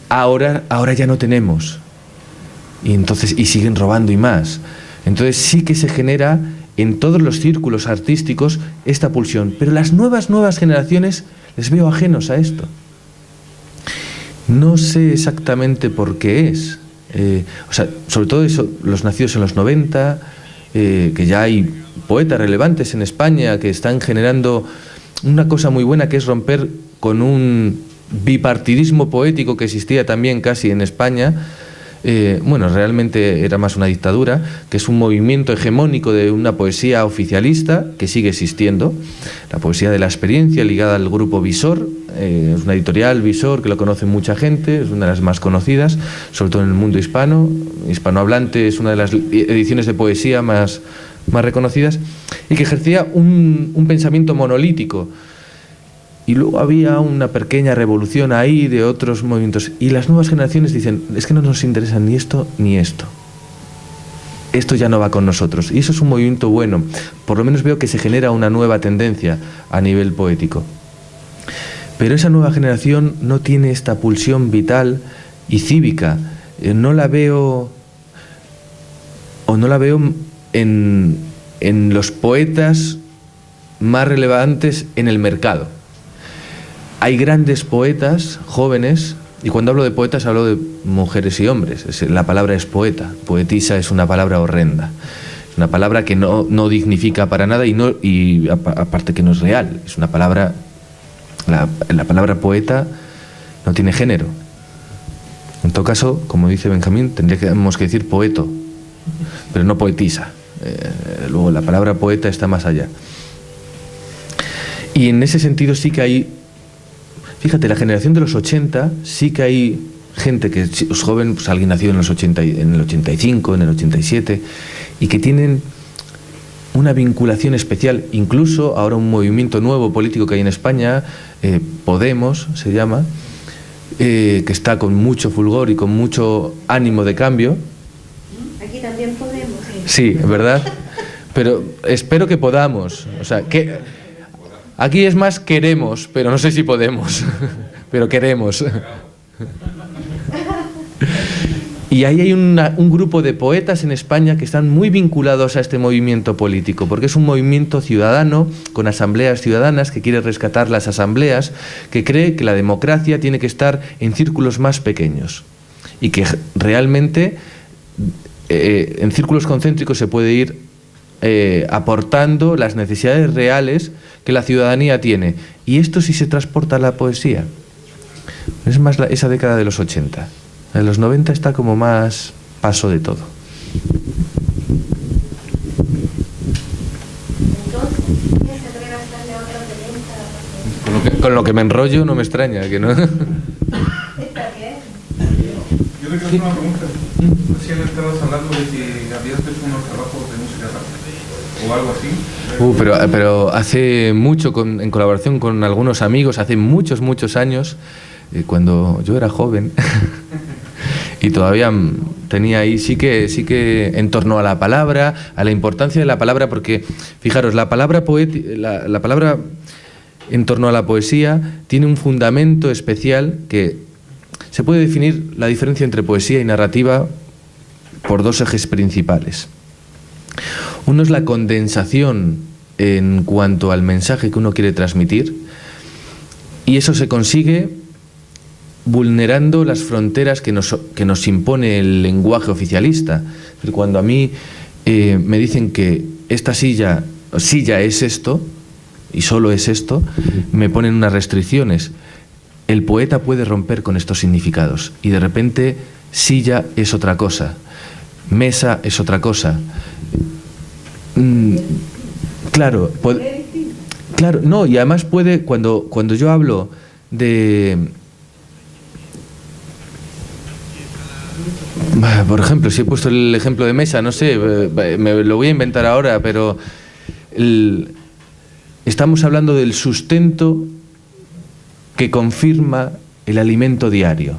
Ahora ya no tenemos, y siguen robando y más. Entonces sí que se genera en todos los círculos artísticos esta pulsión, pero las nuevas generaciones les veo ajenos a esto. No sé exactamente por qué es. Sobre todo eso, los nacidos en los 90, que ya hay poetas relevantes en España que están generando una cosa muy buena, que es romper con un bipartidismo poético que existía también casi en España. Realmente era más una dictadura, que es un movimiento hegemónico de una poesía oficialista que sigue existiendo, la poesía de la experiencia, ligada al grupo Visor. Es una editorial, Visor, que lo conoce mucha gente, es una de las más conocidas, sobre todo en el mundo hispanohablante, es una de las ediciones de poesía más reconocidas, y que ejercía un pensamiento monolítico. Y luego había una pequeña revolución ahí de otros movimientos. Y las nuevas generaciones dicen, es que no nos interesa ni esto ni esto. Esto ya no va con nosotros. Y eso es un movimiento bueno. Por lo menos veo que se genera una nueva tendencia a nivel poético. Pero esa nueva generación no tiene esta pulsión vital y cívica. No la veo en los poetas más relevantes en el mercado. Hay grandes poetas jóvenes, y cuando hablo de poetas hablo de mujeres y hombres. La palabra es poeta, poetisa es una palabra horrenda, es una palabra que no dignifica para nada y aparte que no es real. Es una palabra, la palabra poeta no tiene género. En todo caso, como dice Benjamín, tendríamos que decir poeto, pero no poetisa. Luego la palabra poeta está más allá. Y en ese sentido sí que hay. Fíjate, la generación de los 80, sí que hay gente que es joven, pues alguien nacido en los 80, en el 85, en el 87, y que tienen una vinculación especial. Incluso ahora un movimiento nuevo político que hay en España, Podemos se llama, que está con mucho fulgor y con mucho ánimo de cambio. Aquí también podemos. Sí, ¿verdad? Pero espero que podamos. O sea, que aquí es más queremos, pero no sé si podemos, pero queremos. Y ahí hay un grupo de poetas en España que están muy vinculados a este movimiento político, porque es un movimiento ciudadano, con asambleas ciudadanas, que quiere rescatar las asambleas, que cree que la democracia tiene que estar en círculos más pequeños y que realmente en círculos concéntricos se puede ir aportando las necesidades reales que la ciudadanía tiene. Y esto sí se transporta a la poesía. Es más esa década de los 80. En los 90 está como más paso de todo. Entonces, ¿quién se atreve a darle otra pregunta? Con lo que me enrollo no me extraña que no. Está bien. Yo te quiero hacer una pregunta. Recién estabas hablando de que habías hecho unos trabajos de música rap o algo así. Pero hace mucho, en colaboración con algunos amigos, hace muchos años, cuando yo era joven y todavía tenía ahí, sí que en torno a la palabra, a la importancia de la palabra, porque fijaros, la palabra la palabra en torno a la poesía tiene un fundamento especial que se puede definir la diferencia entre poesía y narrativa por dos ejes principales. Uno es la condensación en cuanto al mensaje que uno quiere transmitir, y eso se consigue vulnerando las fronteras que nos impone el lenguaje oficialista. Cuando a mí me dicen que esta silla es esto, y solo es esto, me ponen unas restricciones. El poeta puede romper con estos significados, y de repente silla es otra cosa, mesa es otra cosa. Claro, no, y además puede, cuando yo hablo Por ejemplo, si he puesto el ejemplo de mesa, no sé, me lo voy a inventar ahora, pero estamos hablando del sustento que confirma el alimento diario.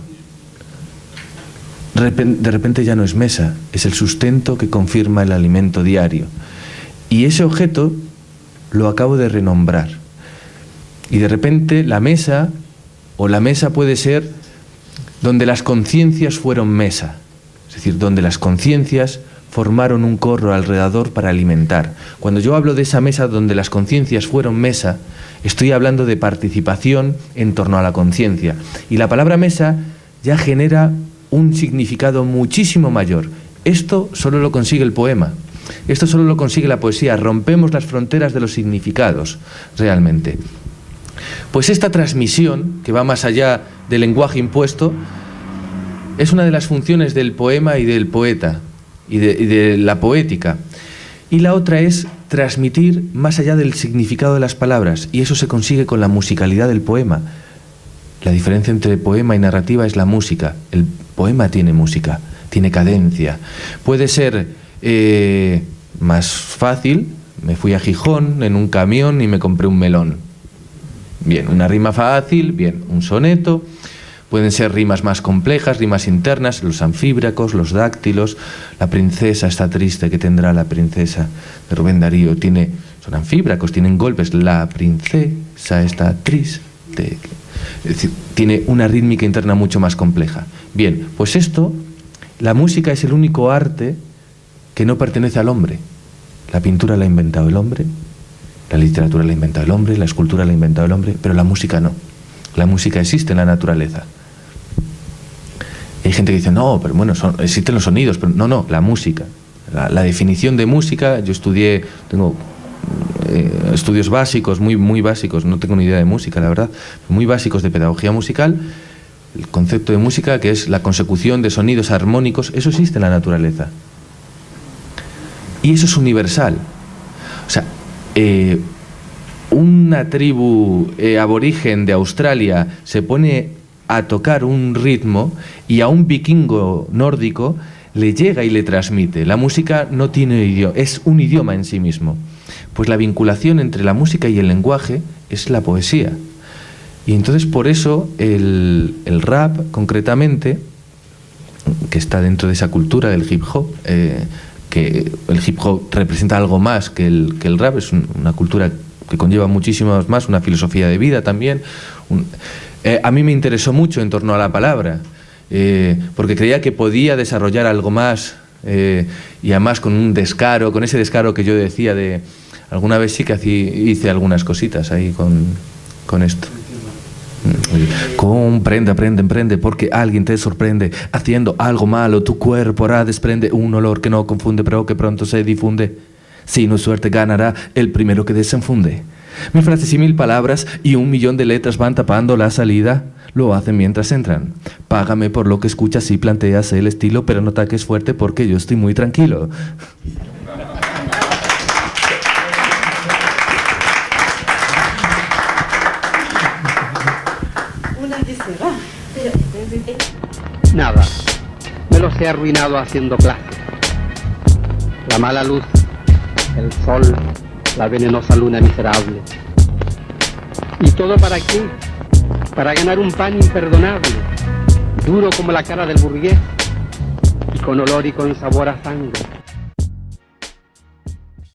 De repente ya no es mesa, es el sustento que confirma el alimento diario. Y ese objeto lo acabo de renombrar. Y de repente la mesa puede ser donde las conciencias fueron mesa. Es decir, donde las conciencias formaron un corro alrededor para alimentar. Cuando yo hablo de esa mesa donde las conciencias fueron mesa, estoy hablando de participación en torno a la conciencia. Y la palabra mesa ya genera un significado muchísimo mayor. Esto solo lo consigue el poema. Esto solo lo consigue la poesía. Rompemos las fronteras de los significados, realmente. Pues esta transmisión, que va más allá del lenguaje impuesto, es una de las funciones del poema y del poeta, y de la poética. Y la otra es transmitir más allá del significado de las palabras, y eso se consigue con la musicalidad del poema. La diferencia entre poema y narrativa es la música. El poema tiene música, tiene cadencia. Puede ser más fácil, me fui a Gijón en un camión y me compré un melón. Bien, una rima fácil, bien, un soneto. Pueden ser rimas más complejas, rimas internas, los anfíbracos, los dáctilos. La princesa está triste, ¿qué tendrá la princesa? De Rubén Darío. Son anfíbracos, tienen golpes. La princesa está triste. Es decir, tiene una rítmica interna mucho más compleja. Bien, pues la música es el único arte que no pertenece al hombre. La pintura la ha inventado el hombre, la literatura la ha inventado el hombre, la escultura la ha inventado el hombre, pero la música no. La música existe en la naturaleza. Hay gente que dice, no, pero bueno, existen los sonidos, pero no, la música. La definición de música, yo tengo estudios básicos, muy básicos, no tengo ni idea de música, la verdad, muy básicos de pedagogía musical. El concepto de música, que es la consecución de sonidos armónicos, eso existe en la naturaleza. Y eso es universal. O sea, una tribu aborigen de Australia se pone a tocar un ritmo y a un vikingo nórdico le llega y le transmite. La música no tiene idioma, es un idioma en sí mismo. Pues la vinculación entre la música y el lenguaje es la poesía. Y entonces por eso el rap, concretamente, que está dentro de esa cultura del hip hop, que el hip hop representa algo más que el rap, es una cultura que conlleva muchísimo más, una filosofía de vida también. A mí me interesó mucho en torno a la palabra, porque creía que podía desarrollar algo más, y además con ese descaro que yo decía de... Alguna vez sí que hice algunas cositas ahí con esto. Comprende, aprende, emprende, porque alguien te sorprende. Haciendo algo malo, tu cuerpo hará desprende un olor que no confunde, pero que pronto se difunde. Si no es suerte, ganará el primero que desenfunde. 1000 frases y 1000 palabras y 1.000.000 de letras van tapando la salida. Lo hacen mientras entran. Págame por lo que escuchas y planteas el estilo, pero no ataques fuerte porque yo estoy muy tranquilo. Nada, me los he arruinado haciendo clase. La mala luz, el sol, la venenosa luna miserable. ¿Y todo para qué? Para ganar un pan imperdonable, duro como la cara del burgués, y con olor y con sabor a sangre.